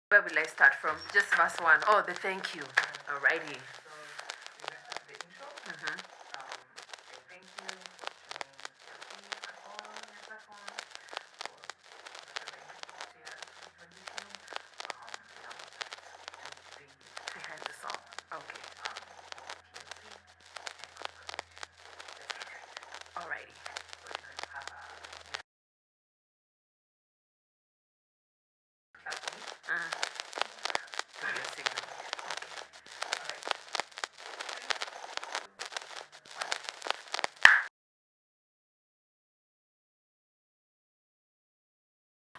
Where will I start from? Just verse 1. Oh, the thank you. Alrighty. Behind the song. Okay. Alrighty. Give you a signal.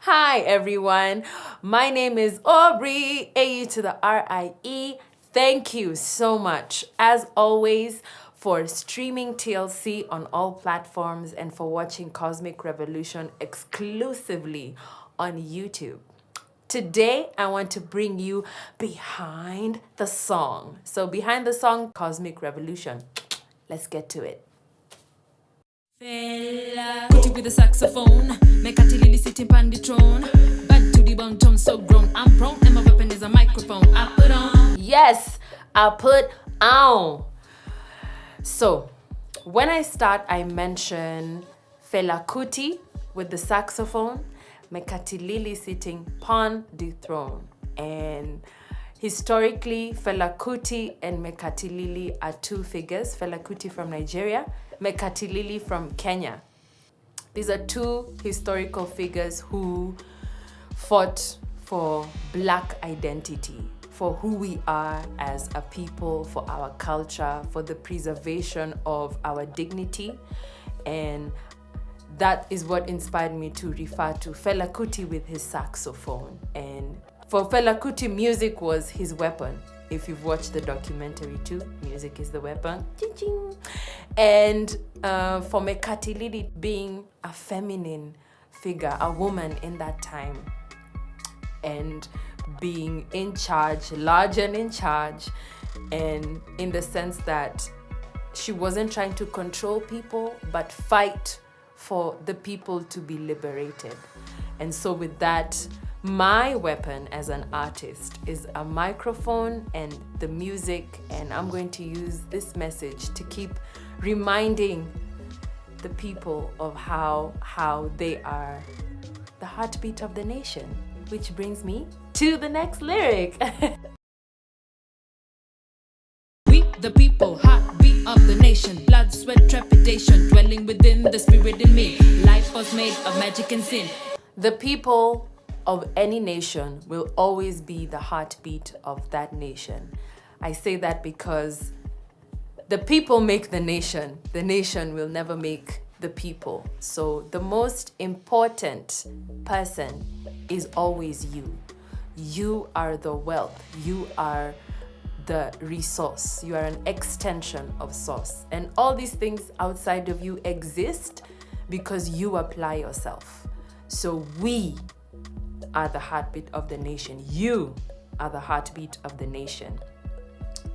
Hi everyone, my name is Aubrey, AU to the RIE. Thank you so much, as always, for streaming TLC on all platforms and for watching Cosmic Revolution exclusively on YouTube. Today, I want to bring you behind the song. So behind the song, Cosmic Revolution. Let's get to it. Fella, put it with the saxophone. Make a tilly sitting on the throne. Bad to the bone, tone so grown. I'm prone, and my weapon is a microphone. I put on. Yes, I put on. So, when I start, I mention Fela Kuti with the saxophone, Mekatilili sitting upon the throne. And historically, Fela Kuti and Mekatilili are two figures. Fela Kuti from Nigeria, Mekatilili from Kenya. These are two historical figures who fought for Black identity, for who we are as a people, for our culture, for the preservation of our dignity. And that is what inspired me to refer to Fela Kuti with his saxophone. And for Fela Kuti, music was his weapon. If you've watched the documentary too, music is the weapon. Ching, ching. And for Mekatilili being a feminine figure, a woman in that time, and being in charge, large and in charge, and in the sense that she wasn't trying to control people, but fight for the people to be liberated. And so with that, my weapon as an artist is a microphone and the music, and I'm going to use this message to keep reminding the people of how they are the heartbeat of the nation. Which brings me to the next lyric. We, the people, heartbeat of the nation. Blood, sweat, trepidation, dwelling within the spirit in me. Life was made of magic and sin. The people of any nation will always be the heartbeat of that nation. I say that because the people make the nation will never make the people. So the most important person is always you. You are the wealth. You are the resource. You are an extension of source. And all these things outside of you exist because you apply yourself. So we are the heartbeat of the nation. You are the heartbeat of the nation.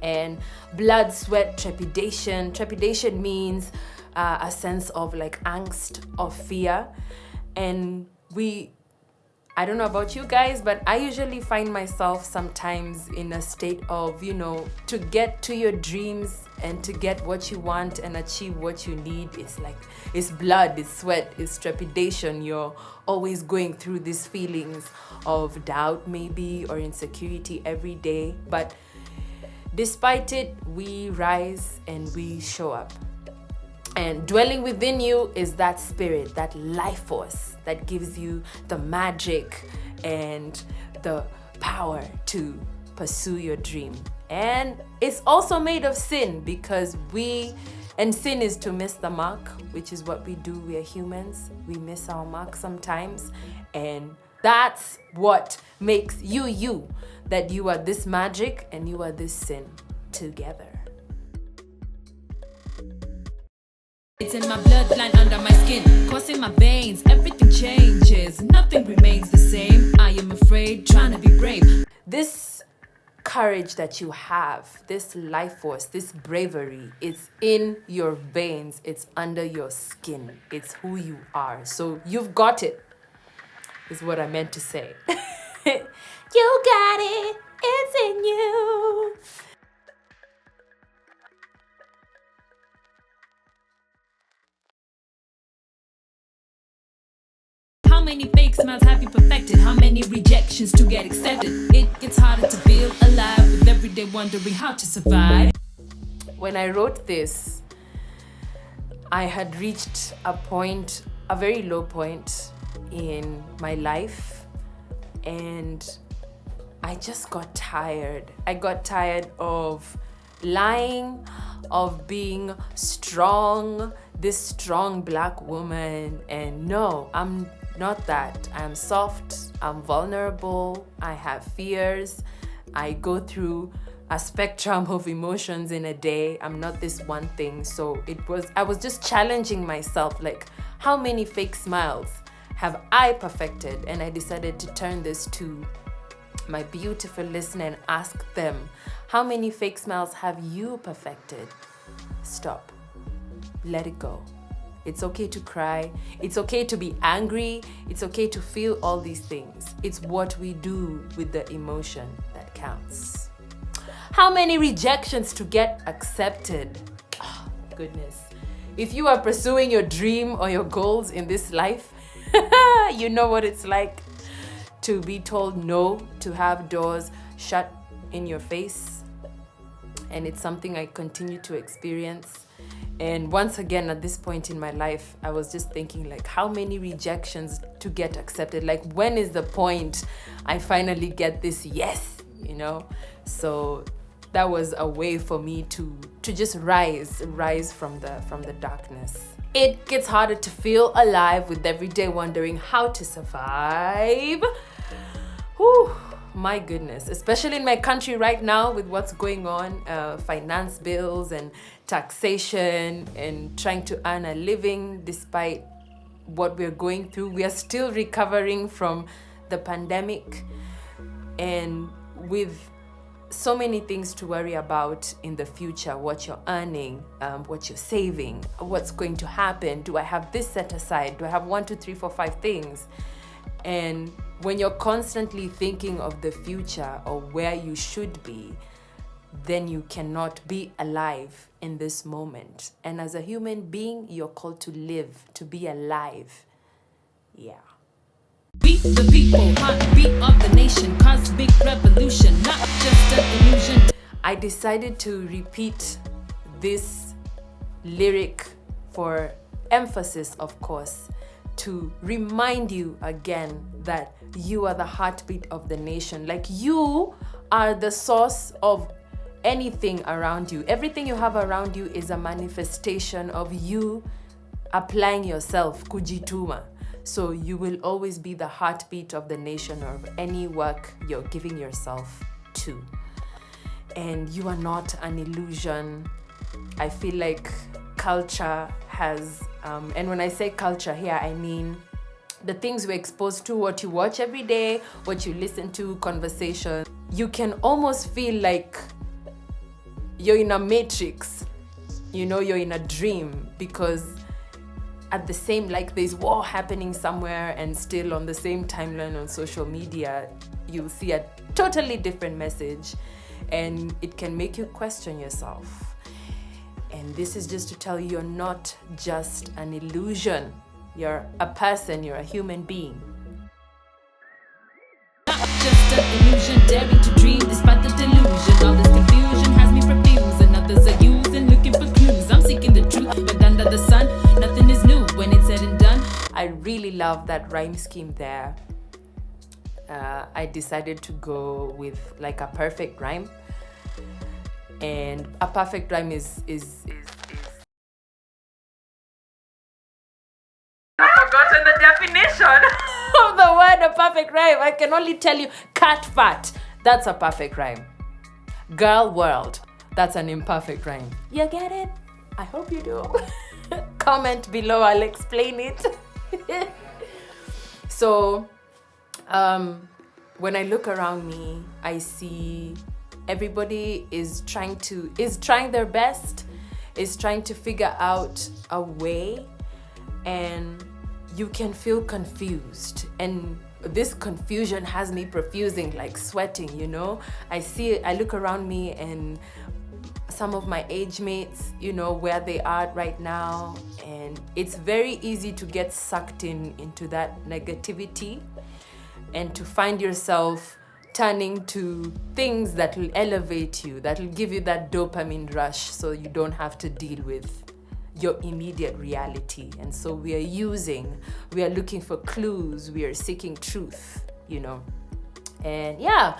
And blood, sweat, trepidation. Trepidation means a sense of like angst or fear. And I don't know about you guys, but I usually find myself sometimes in a state of, to get to your dreams and to get what you want and achieve what you need. It's blood, it's sweat, it's trepidation. You're always going through these feelings of doubt maybe or insecurity every day. But despite it, we rise and we show up. And dwelling within you is that spirit, that life force that gives you the magic and the power to pursue your dream. And it's also made of sin because sin is to miss the mark, which is what we do. We are humans. We miss our mark sometimes. And that's what makes you, that you are this magic and you are this sin together. It's in my bloodline, under my skin, coursing my veins. Everything changes, nothing remains the same. I am afraid, trying to be brave. This courage that you have, this life force, this bravery, it's in your veins, it's under your skin, it's who you are. So you've got it, is what I meant to say. You got it, it's in you. How many fake smiles have you perfected? How many rejections to get accepted? It gets harder to feel alive with every day wondering how to survive. When I wrote this, I had reached a very low point in my life, and I just got tired. I got tired of lying, of being strong, this strong black woman. And no, I'm not that. I'm soft, I'm vulnerable, I have fears, I go through a spectrum of emotions in a day. I'm not this one thing. So I was just challenging myself, like, how many fake smiles have I perfected? And I decided to turn this to my beautiful listener and ask them, how many fake smiles have you perfected? Stop. Let it go. It's okay to cry. It's okay to be angry. It's okay to feel all these things. It's what we do with the emotion that counts. How many rejections to get accepted? Oh, goodness. If you are pursuing your dream or your goals in this life, you know what it's like to be told no, to have doors shut in your face. And it's something I continue to experience. And once again, at this point in my life, I was just thinking, like, how many rejections to get accepted? Like, when is the point I finally get this yes, you know? So that was a way for me to just rise from the darkness. It gets harder to feel alive with every day wondering how to survive. Whew, my goodness, especially in my country right now with what's going on, finance bills and taxation and trying to earn a living despite what we're going through. We are still recovering from the pandemic, and with so many things to worry about in the future, what you're earning, what you're saving, what's going to happen. Do I have this set aside? Do I have 1, 2, 3, 4, 5 things? And when you're constantly thinking of the future or where you should be, then you cannot be alive in this moment. And as a human being, you're called to live, to be alive. Yeah. We the people, heartbeat of the nation, cosmic revolution, not just an illusion. I decided to repeat this lyric for emphasis, of course, to remind you again that you are the heartbeat of the nation. Like, you are the source of anything around you. Everything you have around you is a manifestation of you applying yourself, kujituma. So you will always be the heartbeat of the nation or of any work you're giving yourself to. And you are not an illusion. I feel like culture has, and when I say culture here, I mean the things we're exposed to, what you watch every day, what you listen to, conversation. You can almost feel like you're in a matrix, you know, you're in a dream, because at the same, like, there's war happening somewhere, and still on the same timeline on social media, you'll see a totally different message, and it can make you question yourself. And this is just to tell you, you're not just an illusion. You're a person, you're a human being. Not just an illusion, daring to dream despite the delusion. All this confusion has me confused, and others are using, looking for clues. I'm seeking the truth, but under the sun, nothing is new when it's said and done. I really love that rhyme scheme there. I decided to go with like a perfect rhyme. And a perfect rhyme is I've forgotten the definition of the word a perfect rhyme. I can only tell you cat fat. That's a perfect rhyme. Girl world. That's an imperfect rhyme. You get it? I hope you do. Comment below, I'll explain it. So, when I look around me, I see everybody is trying their best, is trying to figure out a way, and you can feel confused. And this confusion has me profusing, like sweating, you know. I look around me and some of my age mates, you know, where they are right now, and it's very easy to get sucked into that negativity and to find yourself turning to things that will elevate you, that will give you that dopamine rush so you don't have to deal with your immediate reality. And so we are looking for clues, we are seeking truth, you know. And yeah,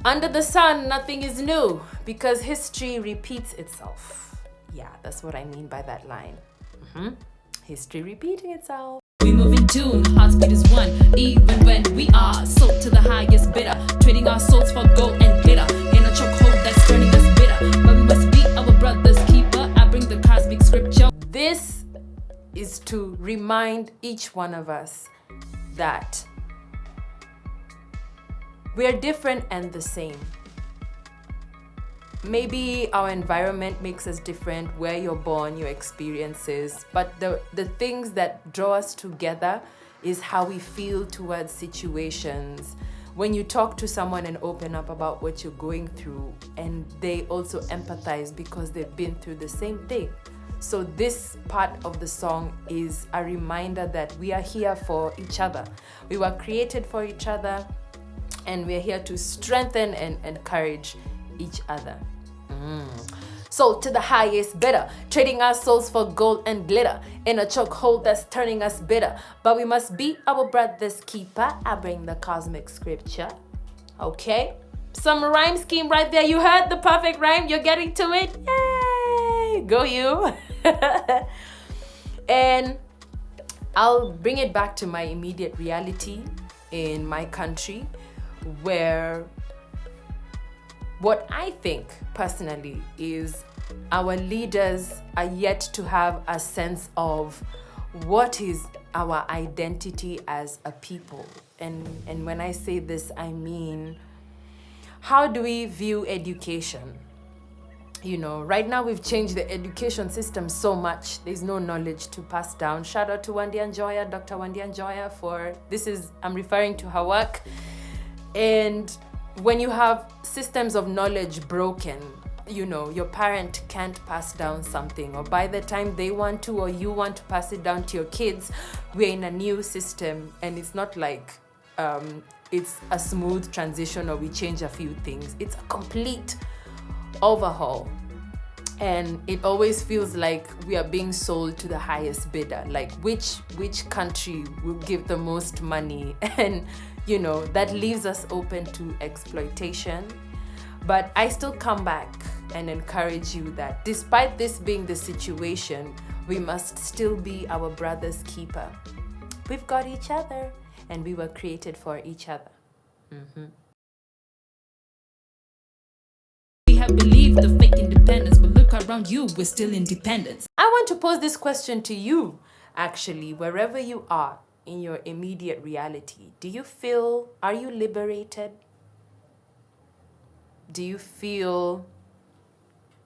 under the sun, nothing is new because history repeats itself. Yeah, that's what I mean by that line. History repeating itself. We move in tune, heartbeat is one. Even when we are sold to the highest bidder, trading our souls for gold and glitter in a chokehold that's turning us bitter. But we must be our brother's keeper. I bring the cosmic scripture. This is to remind each one of us that we are different and the same. Maybe our environment makes us different, where you're born, your experiences, but the things that draw us together is how we feel towards situations. When you talk to someone and open up about what you're going through, and they also empathize because they've been through the same thing. So this part of the song is a reminder that we are here for each other. We were created for each other, and we're here to strengthen and encourage each other. So to the highest bidder, trading our souls for gold and glitter in a chokehold that's turning us bitter. But we must be our brother's keeper. I bring the cosmic scripture. Okay, some rhyme scheme right there. You heard the perfect rhyme. You're getting to it. Yay! Go you. And I'll bring it back to my immediate reality in my country, where what I think personally is our leaders are yet to have a sense of what is our identity as a people. And when I say this, I mean, how do we view education? You know, right now we've changed the education system so much. There's no knowledge to pass down. Shout out to Wandi Anjoya, Dr. Wandi Anjoya I'm referring to her work. And when you have systems of knowledge broken, you know, your parent can't pass down something, or by the time they want to or you want to pass it down to your kids, we're in a new system, and it's not like it's a smooth transition or we change a few things. It's a complete overhaul. And it always feels like we are being sold to the highest bidder, like which country will give the most money, and you know, that leaves us open to exploitation. But I still come back and encourage you that despite this being the situation, we must still be our brother's keeper. We've got each other, and we were created for each other. We have believed the fake independence, but look around you, we're still independent. I want to pose this question to you, actually, wherever you are in your immediate reality. Are you liberated? Do you feel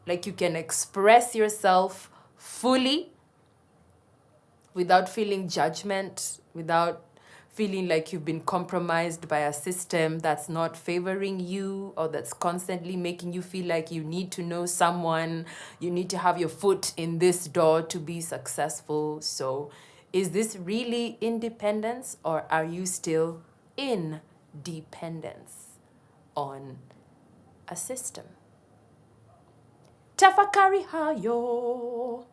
like you can express yourself fully without feeling judgment, without feeling like you've been compromised by a system that's not favoring you, or that's constantly making you feel like you need to know someone, you need to have your foot in this door to be successful? So is this really independence, or are you still in dependence on a system? Tafakari hayo.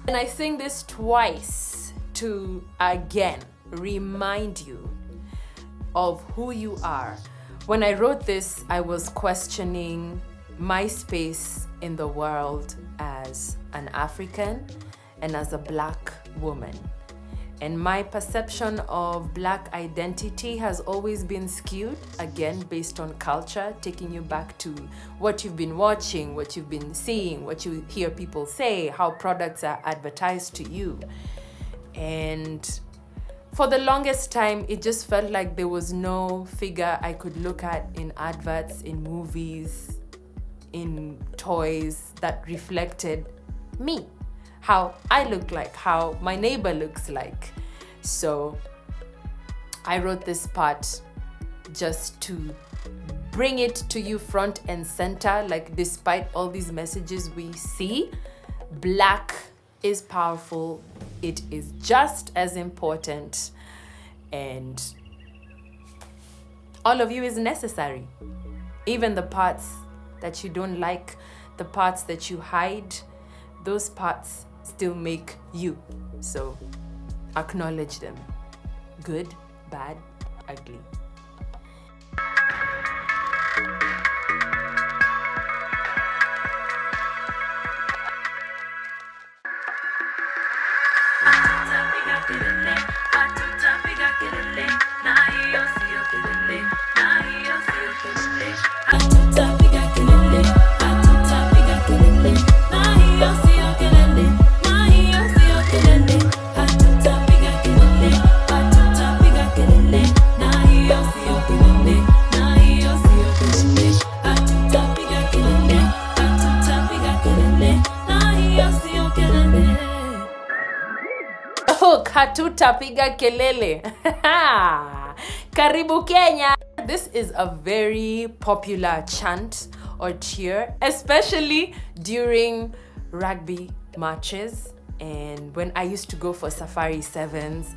And I sing this twice to again remind you of who you are. When I wrote this, I was questioning my space in the world as an African and as a Black woman. And my perception of Black identity has always been skewed, again, based on culture, taking you back to what you've been watching, what you've been seeing, what you hear people say, how products are advertised to you. And for the longest time, it just felt like there was no figure I could look at in adverts, in movies, in toys that reflected me, how I look like, how my neighbor looks like. So I wrote this part just to bring it to you front and center. Like, despite all these messages we see, Black is powerful. It is just as important, and all of you is necessary. Even the parts that you don't like, the parts that you hide, those parts still make you. So acknowledge them. Good, bad, ugly. Hatutapiga kelele. Karibu Kenya. This is a very popular chant or cheer, especially during rugby matches. And when I used to go for Safari Sevens,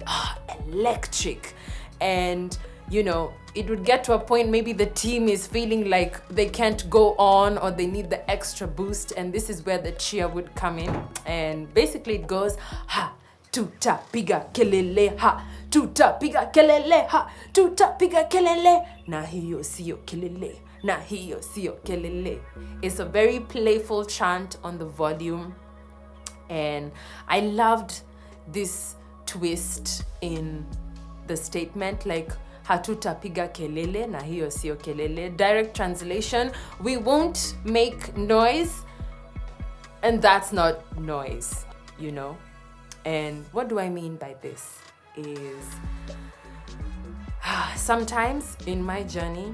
electric. And you know, it would get to a point, maybe the team is feeling like they can't go on or they need the extra boost, and this is where the cheer would come in. And basically it goes, ha, tutapiga kelele, ha, tutapiga kelele, ha, tutapiga kelele, na hiyo siyo kelele, na hiyo siyo kelele. It's a very playful chant on the volume, and I loved this twist in the statement, like, hatutapiga kelele na hiyo sio kelele. Direct translation, we won't make noise, and that's not noise, you know. And what do I mean by this is, sometimes in my journey,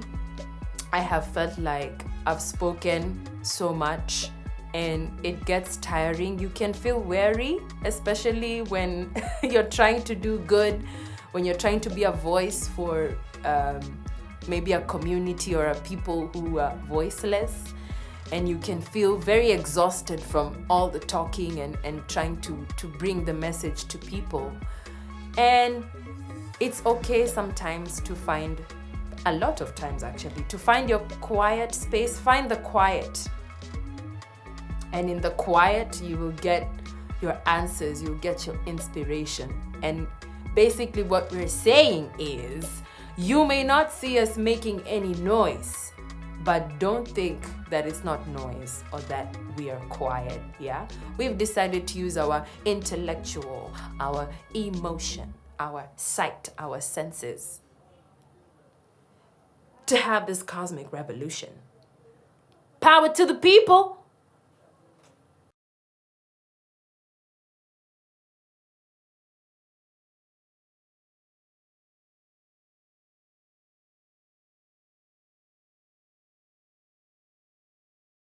I have felt like I've spoken so much and it gets tiring. You can feel weary, especially when you're trying to do good, when you're trying to be a voice for maybe a community or a people who are voiceless, and you can feel very exhausted from all the talking and trying to bring the message to people. And it's okay sometimes to find, a lot of times actually, to find your quiet space. Find the quiet, and in the quiet you will get your answers, you'll get your inspiration. And basically what we're saying is, you may not see us making any noise, but don't think that it's not noise or that we are quiet, yeah? We've decided to use our intellectual, our emotion, our sight, our senses to have this cosmic revolution. Power to the people!